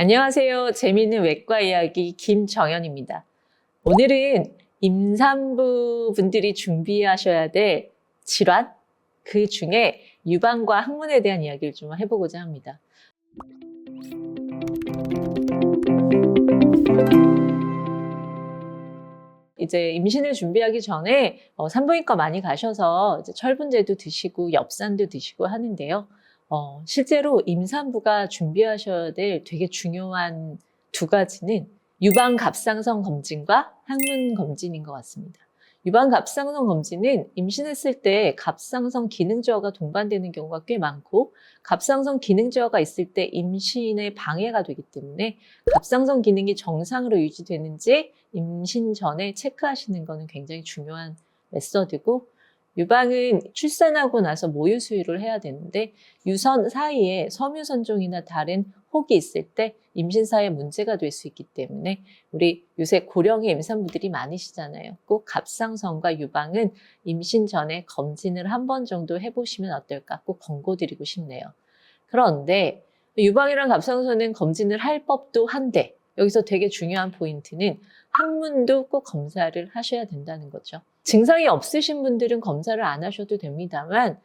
안녕하세요. 재미있는 외과 이야기 김정연입니다. 오늘은 임산부 분들이 준비하셔야 될 질환, 그 중에 유방과 항문에 대한 이야기를 좀 해보고자 합니다. 이제 임신을 준비하기 전에 산부인과 많이 가셔서 이제 철분제도 드시고 엽산도 드시고 하는데요. 실제로 임산부가 준비하셔야 될 되게 중요한 두 가지는 유방 갑상선 검진과 항문 검진인 것 같습니다. 유방 갑상선 검진은 임신했을 때 갑상선 기능 저하가 동반되는 경우가 꽤 많고, 갑상선 기능 저하가 있을 때 임신에 방해가 되기 때문에 갑상선 기능이 정상으로 유지되는지 임신 전에 체크하시는 것은 굉장히 중요한 메서드고, 유방은 출산하고 나서 모유 수유를 해야 되는데 유선 사이에 섬유선종이나 다른 혹이 있을 때 임신사에 문제가 될 수 있기 때문에 우리 요새 고령의 임산부들이 많으시잖아요. 꼭 갑상선과 유방은 임신 전에 검진을 한 번 정도 해보시면 어떨까 꼭 권고드리고 싶네요. 그런데 유방이랑 갑상선은 검진을 할 법도 한데 여기서 되게 중요한 포인트는 항문도 꼭 검사를 하셔야 된다는 거죠. 증상이 없으신 분들은 검사를 안 하셔도 됩니다만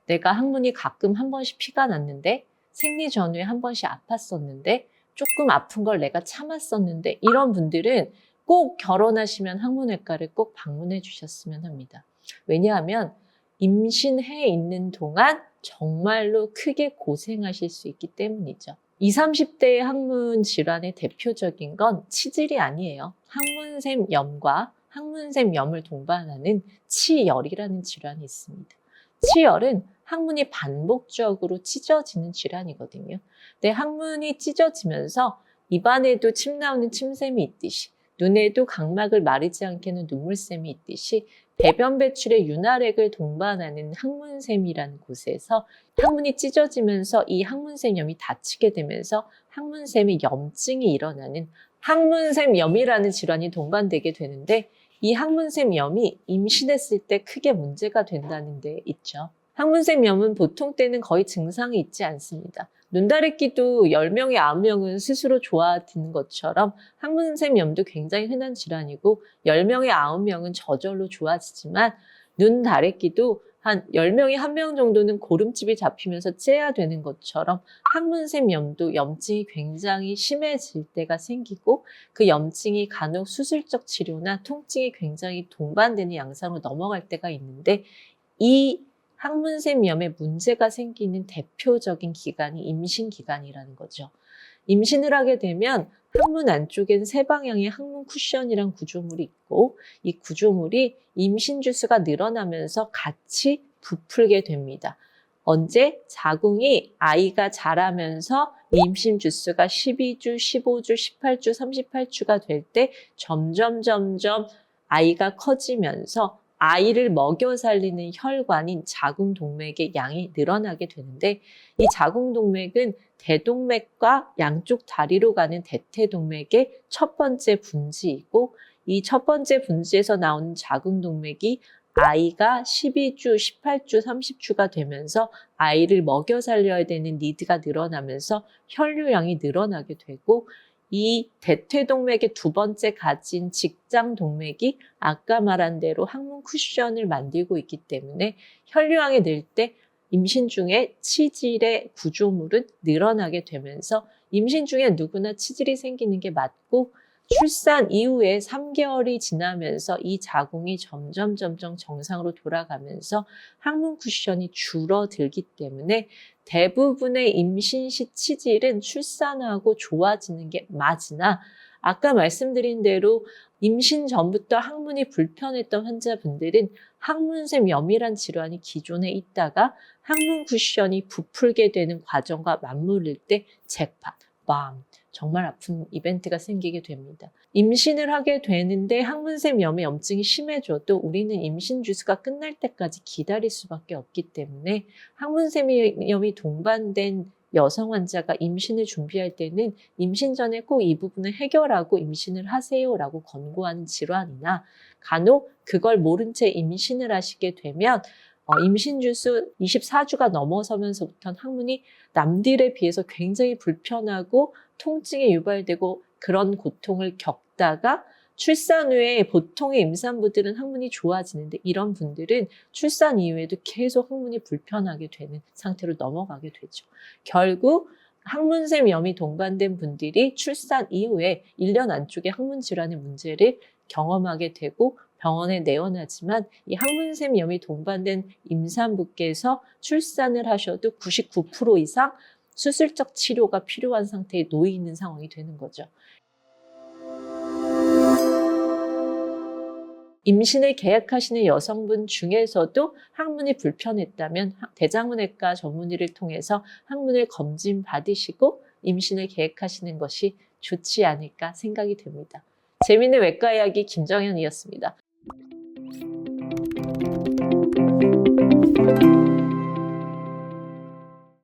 내가 항문이 가끔 한 번씩 피가 났는데 생리 전후에 한 번씩 아팠었는데 조금 아픈 걸 내가 참았었는데 이런 분들은 꼭 결혼하시면 항문외과를 꼭 방문해 주셨으면 합니다. 왜냐하면 임신해 있는 동안 정말로 크게 고생하실 수 있기 때문이죠. 20, 30대의 항문 질환의 대표적인 건 치질이 아니에요. 항문샘염과 항문샘염을 동반하는 치열이라는 질환이 있습니다. 치열은 항문이 반복적으로 찢어지는 질환이거든요. 근데 항문이 찢어지면서 입안에도 침 나오는 침샘이 있듯이, 눈에도 각막을 마르지 않게 하는 눈물샘이 있듯이 배변 배출에 윤활액을 동반하는 항문샘이라는 곳에서 항문이 찢어지면서 이 항문샘염이 닫히게 되면서 항문샘의 염증이 일어나는 항문샘염이라는 질환이 동반되게 되는데, 이 항문샘염이 임신했을 때 크게 문제가 된다는 데 있죠. 항문샘염은 보통 때는 거의 증상이 있지 않습니다. 눈다래끼도 10명에 9명은 스스로 좋아지는 것처럼 항문샘염도 굉장히 흔한 질환이고 10명에 9명은 저절로 좋아지지만 눈다래끼도 한 10명에 1명 정도는 고름집이 잡히면서 째야 되는 것처럼 항문샘염도 염증이 굉장히 심해질 때가 생기고 그 염증이 간혹 수술적 치료나 통증이 굉장히 동반되는 양상으로 넘어갈 때가 있는데, 이 항문샘염에 문제가 생기는 대표적인 기간이 임신 기간이라는 거죠. 임신을 하게 되면 항문 안쪽엔 세 방향의 항문 쿠션이란 구조물이 있고 이 구조물이 임신 주수가 늘어나면서 같이 부풀게 됩니다. 언제? 자궁이 아이가 자라면서 임신 주수가 12주, 15주, 18주, 38주가 될 때 점점 아이가 커지면서 아이를 먹여 살리는 혈관인 자궁동맥의 양이 늘어나게 되는데, 이 자궁동맥은 대동맥과 양쪽 다리로 가는 대퇴동맥의 첫 번째 분지이고, 이 첫 번째 분지에서 나오는 자궁동맥이 아이가 12주, 18주, 30주가 되면서 아이를 먹여 살려야 되는 니드가 늘어나면서 혈류량이 늘어나게 되고, 이 대퇴동맥의 두 번째 가진 직장동맥이 아까 말한 대로 항문 쿠션을 만들고 있기 때문에 혈류량이 늘 때 임신 중에 치질의 구조물은 늘어나게 되면서 임신 중에 누구나 치질이 생기는 게 맞고, 출산 이후에 3개월이 지나면서 이 자궁이 점점 정상으로 돌아가면서 항문 쿠션이 줄어들기 때문에 대부분의 임신 시 치질은 출산하고 좋아지는 게 맞으나, 아까 말씀드린 대로 임신 전부터 항문이 불편했던 환자분들은 항문샘염이란 질환이 기존에 있다가 항문 쿠션이 부풀게 되는 과정과 맞물릴 때 잭팟, 정말 아픈 이벤트가 생기게 됩니다. 임신을 하게 되는데 항문샘염의 염증이 심해져도 우리는 임신 주수가 끝날 때까지 기다릴 수밖에 없기 때문에 항문샘염이 동반된 여성 환자가 임신을 준비할 때는 임신 전에 꼭 이 부분을 해결하고 임신을 하세요라고 권고하는 질환이나, 간혹 그걸 모른 채 임신을 하시게 되면 임신 주수 24주가 넘어서면서부터는 항문이 남들에 비해서 굉장히 불편하고 통증에 유발되고 그런 고통을 겪다가 출산 후에 보통의 임산부들은 항문이 좋아지는데 이런 분들은 출산 이후에도 계속 항문이 불편하게 되는 상태로 넘어가게 되죠. 결국 항문샘 염이 동반된 분들이 출산 이후에 1년 안쪽에 항문 질환의 문제를 경험하게 되고 병원에 내원하지만 이 항문샘 염이 동반된 임산부께서 출산을 하셔도 99% 이상 수술적 치료가 필요한 상태에 놓여 있는 상황이 되는 거죠. 임신을 계획하시는 여성분 중에서도 항문이 불편했다면 대장문외과 전문의를 통해서 항문을 검진 받으시고 임신을 계획하시는 것이 좋지 않을까 생각이 됩니다. 재미있는 외과 이야기 김정현이었습니다.